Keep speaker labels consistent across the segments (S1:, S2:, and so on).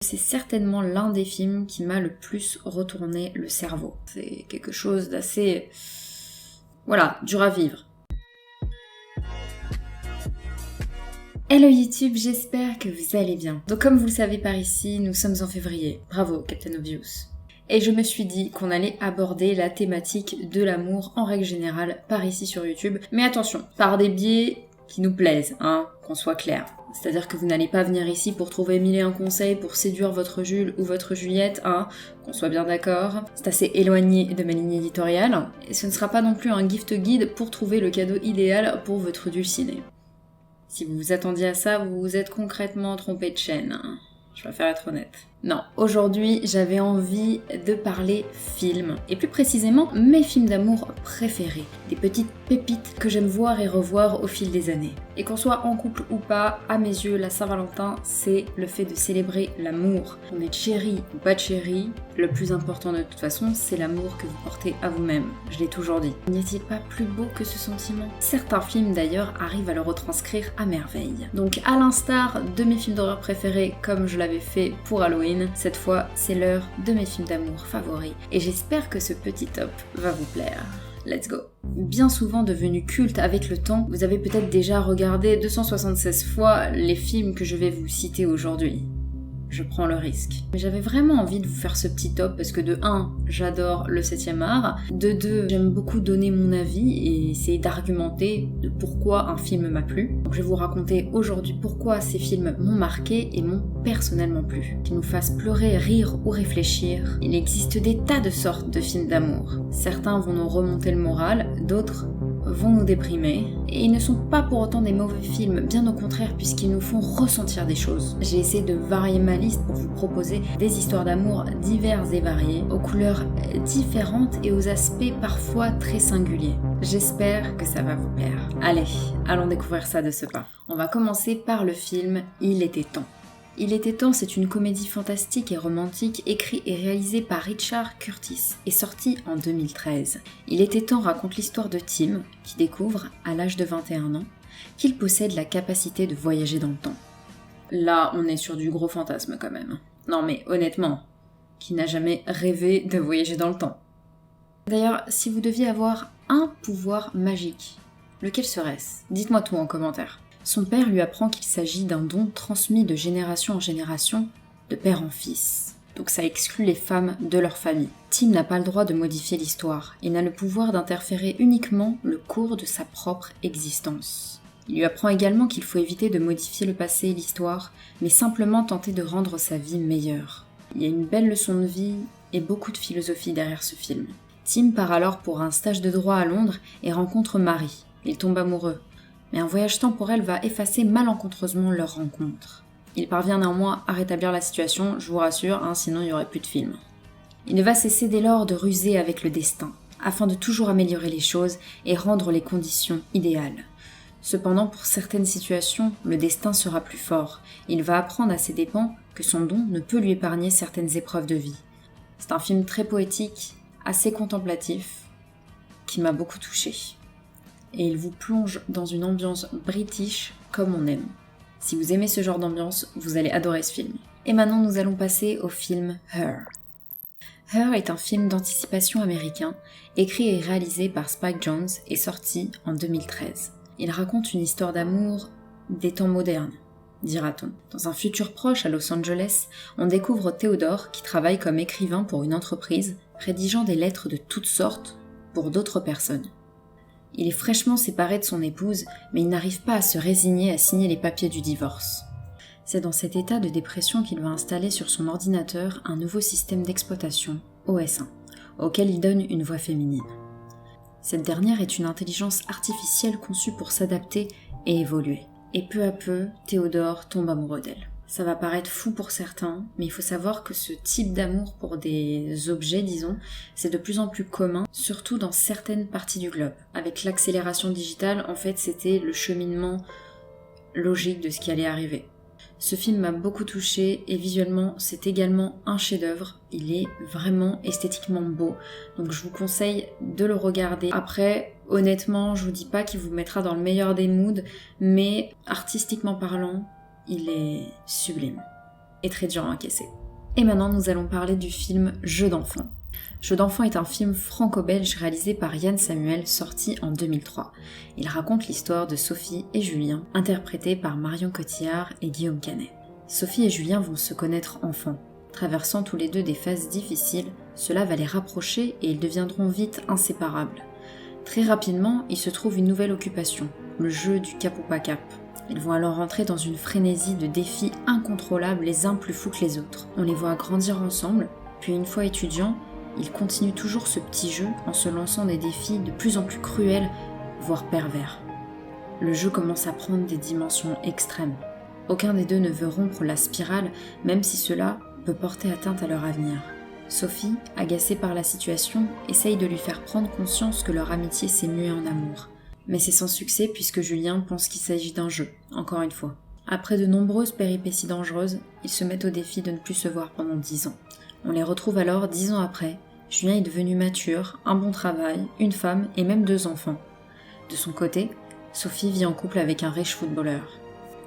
S1: c'est certainement l'un des films qui m'a le plus retourné le cerveau. C'est quelque chose d'assez... voilà, dur à vivre. Hello YouTube, j'espère que vous allez bien. Donc comme vous le savez par ici, nous sommes en février. Bravo Captain Obvious. Et je me suis dit qu'on allait aborder la thématique de l'amour en règle générale par ici sur YouTube. Mais attention, par des biais qui nous plaisent, qu'on soit clair. C'est-à-dire que vous n'allez pas venir ici pour trouver 1001 conseils pour séduire votre Jules ou votre Juliette, qu'on soit bien d'accord. C'est assez éloigné de ma ligne éditoriale. Et ce ne sera pas non plus un gift guide pour trouver le cadeau idéal pour votre dulciné. Si vous vous attendiez à ça, vous vous êtes concrètement trompé de chaîne. Je préfère être honnête. Non, aujourd'hui j'avais envie de parler films, et plus précisément mes films d'amour préférés, des petites pépites que j'aime voir et revoir au fil des années. Et qu'on soit en couple ou pas, à mes yeux la Saint-Valentin c'est le fait de célébrer l'amour. On est chéri ou pas de chéri, le plus important de toute façon c'est l'amour que vous portez à vous-même, je l'ai toujours dit. N'y a-t-il pas plus beau que ce sentiment? Certains films d'ailleurs arrivent à le retranscrire à merveille. Donc à l'instar de mes films d'horreur préférés comme je l'avais fait pour Halloween, cette fois, c'est l'heure de mes films d'amour favoris et j'espère que ce petit top va vous plaire. Let's go! Bien souvent devenu culte avec le temps, vous avez peut-être déjà regardé 276 fois les films que je vais vous citer aujourd'hui. Je prends le risque. Mais j'avais vraiment envie de vous faire ce petit top parce que de 1, j'adore le 7e art, de 2, j'aime beaucoup donner mon avis et essayer d'argumenter de pourquoi un film m'a plu. Donc je vais vous raconter aujourd'hui pourquoi ces films m'ont marqué et m'ont personnellement plu. Qu'ils nous fassent pleurer, rire ou réfléchir, il existe des tas de sortes de films d'amour. Certains vont nous remonter le moral, d'autres vont nous déprimer. Et ils ne sont pas pour autant des mauvais films, bien au contraire puisqu'ils nous font ressentir des choses. J'ai essayé de varier ma liste pour vous proposer des histoires d'amour diverses et variées, aux couleurs différentes et aux aspects parfois très singuliers. J'espère que ça va vous plaire. Allez, allons découvrir ça de ce pas. On va commencer par le film Il était temps. Il était temps, c'est une comédie fantastique et romantique écrite et réalisée par Richard Curtis et sortie en 2013. Il était temps raconte l'histoire de Tim, qui découvre, à l'âge de 21 ans, qu'il possède la capacité de voyager dans le temps. Là, on est sur du gros fantasme quand même. Non mais honnêtement, qui n'a jamais rêvé de voyager dans le temps? D'ailleurs, si vous deviez avoir un pouvoir magique, lequel serait-ce? Dites-moi tout en commentaire. Son père lui apprend qu'il s'agit d'un don transmis de génération en génération, de père en fils. Donc ça exclut les femmes de leur famille. Tim n'a pas le droit de modifier l'histoire. Il n'a le pouvoir d'interférer uniquement le cours de sa propre existence. Il lui apprend également qu'il faut éviter de modifier le passé et l'histoire, mais simplement tenter de rendre sa vie meilleure. Il y a une belle leçon de vie et beaucoup de philosophie derrière ce film. Tim part alors pour un stage de droit à Londres et rencontre Marie. Il tombe amoureux. Mais un voyage temporel va effacer malencontreusement leur rencontre. Il parvient néanmoins à rétablir la situation, je vous rassure, sinon il n'y aurait plus de film. Il ne va cesser dès lors de ruser avec le destin, afin de toujours améliorer les choses et rendre les conditions idéales. Cependant, pour certaines situations, le destin sera plus fort. Il va apprendre à ses dépens que son don ne peut lui épargner certaines épreuves de vie. C'est un film très poétique, assez contemplatif, qui m'a beaucoup touchée. Et il vous plonge dans une ambiance british comme on aime. Si vous aimez ce genre d'ambiance, vous allez adorer ce film. Et maintenant, nous allons passer au film Her. Her est un film d'anticipation américain, écrit et réalisé par Spike Jonze et sorti en 2013. Il raconte une histoire d'amour des temps modernes, dira-t-on. Dans un futur proche à Los Angeles, on découvre Theodore qui travaille comme écrivain pour une entreprise, rédigeant des lettres de toutes sortes pour d'autres personnes. Il est fraîchement séparé de son épouse, mais il n'arrive pas à se résigner à signer les papiers du divorce. C'est dans cet état de dépression qu'il va installer sur son ordinateur un nouveau système d'exploitation, OS1, auquel il donne une voix féminine. Cette dernière est une intelligence artificielle conçue pour s'adapter et évoluer. Et peu à peu, Theodore tombe amoureux d'elle. Ça va paraître fou pour certains, mais il faut savoir que ce type d'amour pour des objets, disons, c'est de plus en plus commun, surtout dans certaines parties du globe. Avec l'accélération digitale, en fait, c'était le cheminement logique de ce qui allait arriver. Ce film m'a beaucoup touchée et visuellement, c'est également un chef-d'œuvre. Il est vraiment esthétiquement beau, donc je vous conseille de le regarder. Après, honnêtement, je vous dis pas qu'il vous mettra dans le meilleur des moods, mais artistiquement parlant, il est sublime. est très dur à encaisser. Et maintenant, nous allons parler du film Jeux d'enfant. Jeux d'enfant est un film franco-belge réalisé par Yann Samuel, sorti en 2003. Il raconte l'histoire de Sophie et Julien, interprétés par Marion Cotillard et Guillaume Canet. Sophie et Julien vont se connaître enfants. Traversant tous les deux des phases difficiles, cela va les rapprocher et ils deviendront vite inséparables. Très rapidement, ils se trouvent une nouvelle occupation, le jeu du cap ou pas cap. Ils vont alors rentrer dans une frénésie de défis incontrôlables, les uns plus fous que les autres. On les voit grandir ensemble, puis une fois étudiants, ils continuent toujours ce petit jeu en se lançant des défis de plus en plus cruels, voire pervers. Le jeu commence à prendre des dimensions extrêmes. Aucun des deux ne veut rompre la spirale, même si cela peut porter atteinte à leur avenir. Sophie, agacée par la situation, essaye de lui faire prendre conscience que leur amitié s'est muée en amour. Mais c'est sans succès puisque Julien pense qu'il s'agit d'un jeu, encore une fois. Après de nombreuses péripéties dangereuses, ils se mettent au défi de ne plus se voir pendant 10 ans. On les retrouve alors 10 ans après. Julien est devenu mature, un bon travail, une femme et même 2 enfants. De son côté, Sophie vit en couple avec un riche footballeur.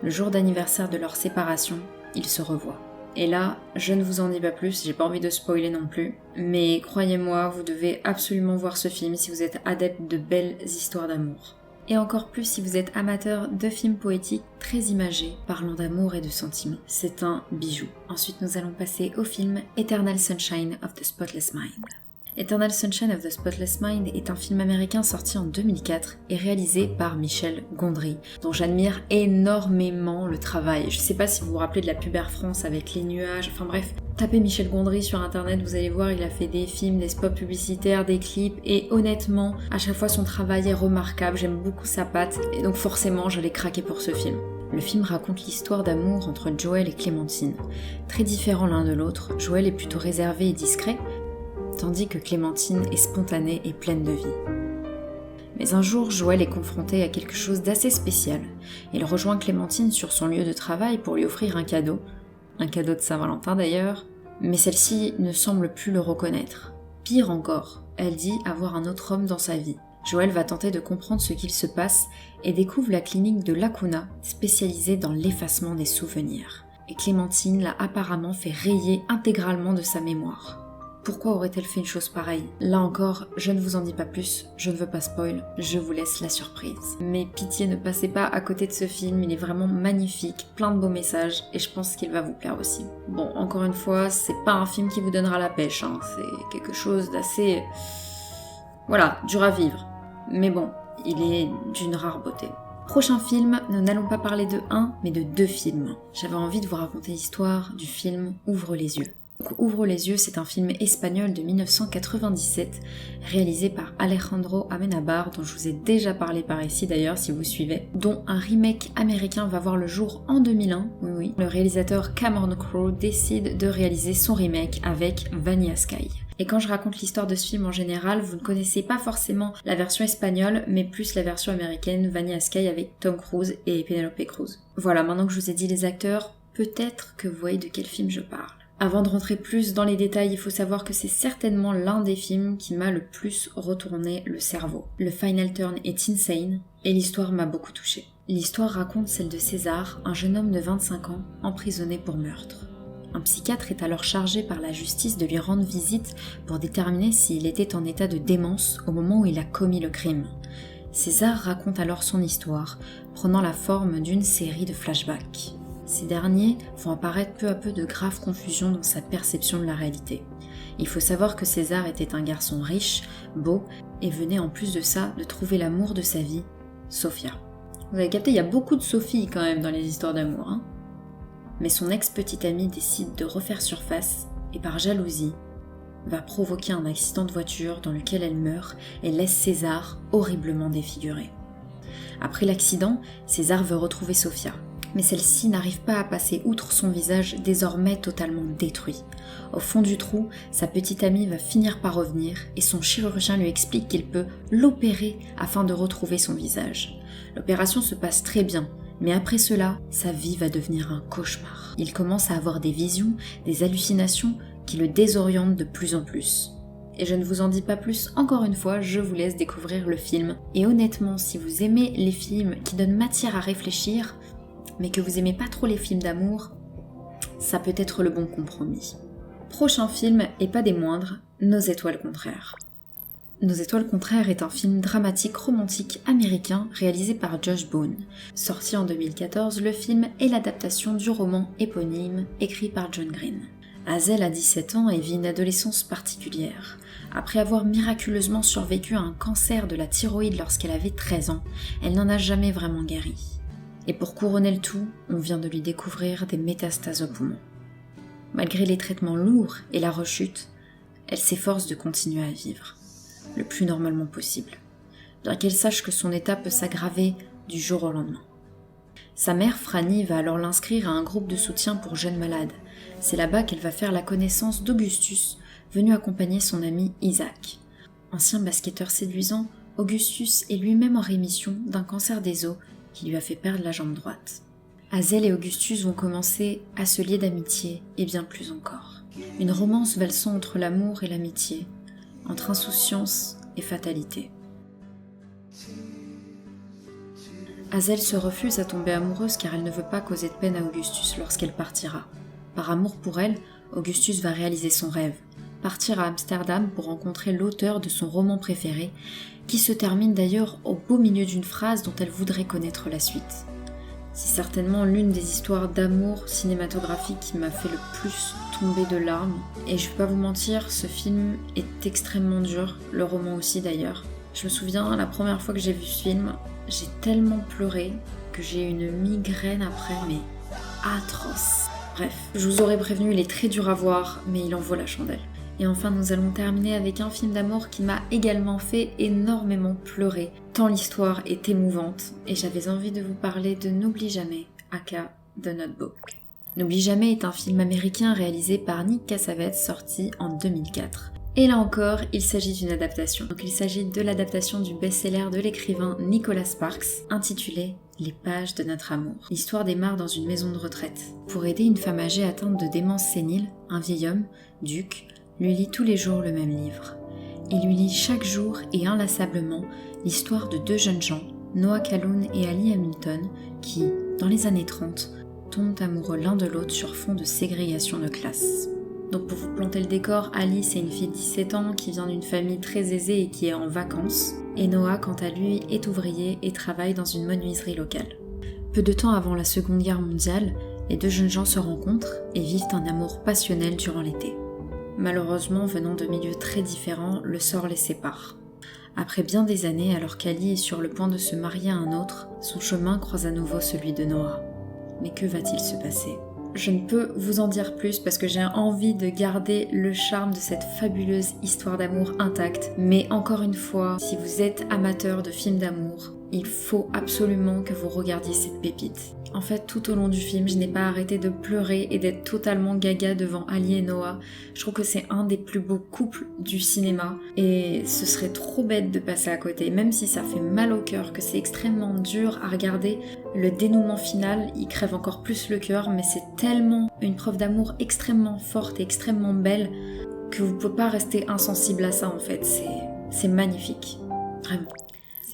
S1: Le jour d'anniversaire de leur séparation, ils se revoient. Et là, je ne vous en dis pas plus, j'ai pas envie de spoiler non plus, mais croyez-moi, vous devez absolument voir ce film si vous êtes adepte de belles histoires d'amour. Et encore plus si vous êtes amateur de films poétiques très imagés, parlant d'amour et de sentiments. C'est un bijou. Ensuite, nous allons passer au film Eternal Sunshine of the Spotless Mind. Eternal Sunshine of the Spotless Mind est un film américain sorti en 2004 et réalisé par Michel Gondry, dont j'admire énormément le travail. Je sais pas si vous vous rappelez de la pub Air France avec les nuages, enfin bref, tapez Michel Gondry sur internet, vous allez voir, il a fait des films, des spots publicitaires, des clips, et honnêtement, à chaque fois son travail est remarquable, j'aime beaucoup sa patte, et donc forcément j'allais craquer pour ce film. Le film raconte l'histoire d'amour entre Joel et Clémentine. Très différents l'un de l'autre, Joel est plutôt réservé et discret, tandis que Clémentine est spontanée et pleine de vie. Mais un jour, Joel est confronté à quelque chose d'assez spécial. Il rejoint Clémentine sur son lieu de travail pour lui offrir un cadeau de Saint-Valentin d'ailleurs, mais celle-ci ne semble plus le reconnaître. Pire encore, elle dit avoir un autre homme dans sa vie. Joel va tenter de comprendre ce qu'il se passe et découvre la clinique de Lacuna, spécialisée dans l'effacement des souvenirs. Et Clémentine l'a apparemment fait rayer intégralement de sa mémoire. Pourquoi aurait-elle fait une chose pareille? Là encore, je ne vous en dis pas plus, je ne veux pas spoil, je vous laisse la surprise. Mais pitié, ne passez pas à côté de ce film, il est vraiment magnifique, plein de beaux messages, et je pense qu'il va vous plaire aussi. Bon, encore une fois, c'est pas un film qui vous donnera la pêche, hein. C'est quelque chose d'assez... voilà, dur à vivre. Mais bon, il est d'une rare beauté. Prochain film, nous n'allons pas parler de un, mais de 2 films. J'avais envie de vous raconter l'histoire du film Ouvre les yeux. Ouvre les yeux, c'est un film espagnol de 1997, réalisé par Alejandro Amenábar, dont je vous ai déjà parlé par ici d'ailleurs si vous suivez, dont un remake américain va voir le jour en 2001, oui. Le réalisateur Cameron Crowe décide de réaliser son remake avec Vanilla Sky. Et quand je raconte l'histoire de ce film en général, vous ne connaissez pas forcément la version espagnole, mais plus la version américaine, Vanilla Sky avec Tom Cruise et Penelope Cruz. Voilà, maintenant que je vous ai dit les acteurs, peut-être que vous voyez de quel film je parle. Avant de rentrer plus dans les détails, il faut savoir que c'est certainement l'un des films qui m'a le plus retourné le cerveau. Le final turn est insane et l'histoire m'a beaucoup touchée. L'histoire raconte celle de César, un jeune homme de 25 ans emprisonné pour meurtre. Un psychiatre est alors chargé par la justice de lui rendre visite pour déterminer s'il était en état de démence au moment où il a commis le crime. César raconte alors son histoire, prenant la forme d'une série de flashbacks. Ces derniers font apparaître peu à peu de graves confusions dans sa perception de la réalité. Il faut savoir que César était un garçon riche, beau, et venait en plus de ça de trouver l'amour de sa vie, Sofia. Vous avez capté, il y a beaucoup de Sophie quand même dans les histoires d'amour, hein. Mais son ex-petite amie décide de refaire surface et par jalousie, va provoquer un accident de voiture dans lequel elle meurt et laisse César horriblement défiguré. Après l'accident, César veut retrouver Sofia. Mais celle-ci n'arrive pas à passer outre son visage désormais totalement détruit. Au fond du trou, sa petite amie va finir par revenir et son chirurgien lui explique qu'il peut l'opérer afin de retrouver son visage. L'opération se passe très bien, mais après cela, sa vie va devenir un cauchemar. Il commence à avoir des visions, des hallucinations qui le désorientent de plus en plus. Et je ne vous en dis pas plus, encore une fois, je vous laisse découvrir le film. Et honnêtement, si vous aimez les films qui donnent matière à réfléchir, mais que vous aimez pas trop les films d'amour, ça peut être le bon compromis. Prochain film, et pas des moindres, Nos étoiles contraires. Nos étoiles contraires est un film dramatique romantique américain réalisé par Josh Boone. Sorti en 2014, le film est l'adaptation du roman éponyme écrit par John Green. Hazel a 17 ans et vit une adolescence particulière. Après avoir miraculeusement survécu à un cancer de la thyroïde lorsqu'elle avait 13 ans, elle n'en a jamais vraiment guéri. Et pour couronner le tout, on vient de lui découvrir des métastases au poumon. Malgré les traitements lourds et la rechute, elle s'efforce de continuer à vivre, le plus normalement possible, bien qu'elle sache que son état peut s'aggraver du jour au lendemain. Sa mère, Franny, va alors l'inscrire à un groupe de soutien pour jeunes malades. C'est là-bas qu'elle va faire la connaissance d'Augustus, venu accompagner son ami Isaac. Ancien basketteur séduisant, Augustus est lui-même en rémission d'un cancer des os qui lui a fait perdre la jambe droite. Hazel et Augustus vont commencer à se lier d'amitié et bien plus encore. Une romance valsant entre l'amour et l'amitié, entre insouciance et fatalité. Hazel se refuse à tomber amoureuse car elle ne veut pas causer de peine à Augustus lorsqu'elle partira. Par amour pour elle, Augustus va réaliser son rêve, partir à Amsterdam pour rencontrer l'auteur de son roman préféré, qui se termine d'ailleurs au beau milieu d'une phrase dont elle voudrait connaître la suite. C'est certainement l'une des histoires d'amour cinématographique qui m'a fait le plus tomber de larmes. Et je vais pas vous mentir, ce film est extrêmement dur, le roman aussi d'ailleurs. Je me souviens, la première fois que j'ai vu ce film, j'ai tellement pleuré que j'ai eu une migraine après, mais atroce. Bref, je vous aurais prévenu, il est très dur à voir, mais il en vaut la chandelle. Et enfin, nous allons terminer avec un film d'amour qui m'a également fait énormément pleurer, tant l'histoire est émouvante, et j'avais envie de vous parler de N'oublie jamais, aka The Notebook. N'oublie jamais est un film américain réalisé par Nick Cassavetes, sorti en 2004. Et là encore, il s'agit d'une adaptation. Donc il s'agit de l'adaptation du best-seller de l'écrivain Nicholas Sparks, intitulé Les pages de notre amour. L'histoire démarre dans une maison de retraite. Pour aider une femme âgée atteinte de démence sénile, un vieil homme, Duke, lui lit tous les jours le même livre. Il lui lit chaque jour et inlassablement l'histoire de deux jeunes gens, Noah Calhoun et Ali Hamilton, qui, dans les années 30, tombent amoureux l'un de l'autre sur fond de ségrégation de classe. Donc pour vous planter le décor, Ali c'est une fille de 17 ans qui vient d'une famille très aisée et qui est en vacances. Et Noah, quant à lui, est ouvrier et travaille dans une menuiserie locale. Peu de temps avant la Seconde Guerre mondiale, les deux jeunes gens se rencontrent et vivent un amour passionnel durant l'été. Malheureusement, venant de milieux très différents, le sort les sépare. Après bien des années, alors qu'Ali est sur le point de se marier à un autre, son chemin croise à nouveau celui de Noah. Mais que va-t-il se passer ? Je ne peux vous en dire plus parce que j'ai envie de garder le charme de cette fabuleuse histoire d'amour intacte. Mais encore une fois, si vous êtes amateur de films d'amour, il faut absolument que vous regardiez cette pépite. En fait, tout au long du film, je n'ai pas arrêté de pleurer et d'être totalement gaga devant Ali et Noah. Je trouve que c'est un des plus beaux couples du cinéma et ce serait trop bête de passer à côté. Même si ça fait mal au cœur, que c'est extrêmement dur à regarder, le dénouement final, il crève encore plus le cœur, mais c'est tellement une preuve d'amour extrêmement forte et extrêmement belle que vous ne pouvez pas rester insensible à ça en fait. C'est magnifique, vraiment.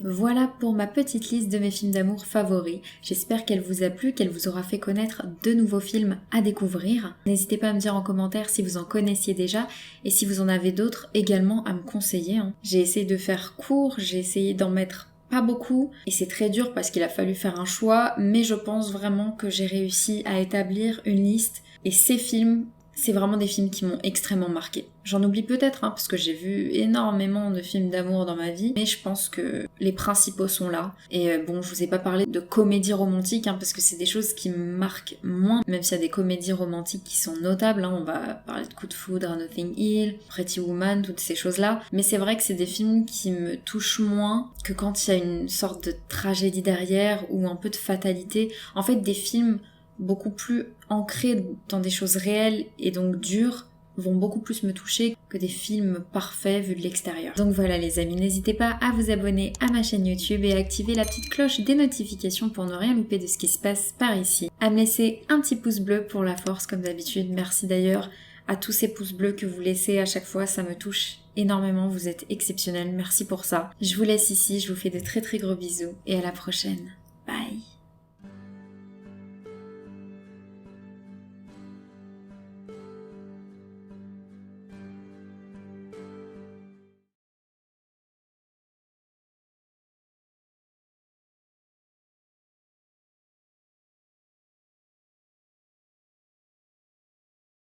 S1: Voilà pour ma petite liste de mes films d'amour favoris. J'espère qu'elle vous a plu, qu'elle vous aura fait connaître de nouveaux films à découvrir. N'hésitez pas à me dire en commentaire si vous en connaissiez déjà et si vous en avez d'autres également à me conseiller. J'ai essayé de faire court, j'ai essayé d'en mettre pas beaucoup et c'est très dur parce qu'il a fallu faire un choix, mais je pense vraiment que j'ai réussi à établir une liste et ces films, c'est vraiment des films qui m'ont extrêmement marqué. J'en oublie peut-être, parce que j'ai vu énormément de films d'amour dans ma vie, mais je pense que les principaux sont là. Et bon, je vous ai pas parlé de comédies romantiques, parce que c'est des choses qui me marquent moins, même s'il y a des comédies romantiques qui sont notables. On va parler de Coup de foudre, Notting Hill, Pretty Woman, toutes ces choses-là. Mais c'est vrai que c'est des films qui me touchent moins que quand il y a une sorte de tragédie derrière ou un peu de fatalité. En fait, des films beaucoup plus ancrés dans des choses réelles et donc dures vont beaucoup plus me toucher que des films parfaits vus de l'extérieur. Donc voilà les amis, n'hésitez pas à vous abonner à ma chaîne YouTube et à activer la petite cloche des notifications pour ne rien louper de ce qui se passe par ici. À me laisser un petit pouce bleu pour la force comme d'habitude. Merci d'ailleurs à tous ces pouces bleus que vous laissez à chaque fois, ça me touche énormément, vous êtes exceptionnels, merci pour ça. Je vous laisse ici, je vous fais de très très gros bisous et à la prochaine. Bye.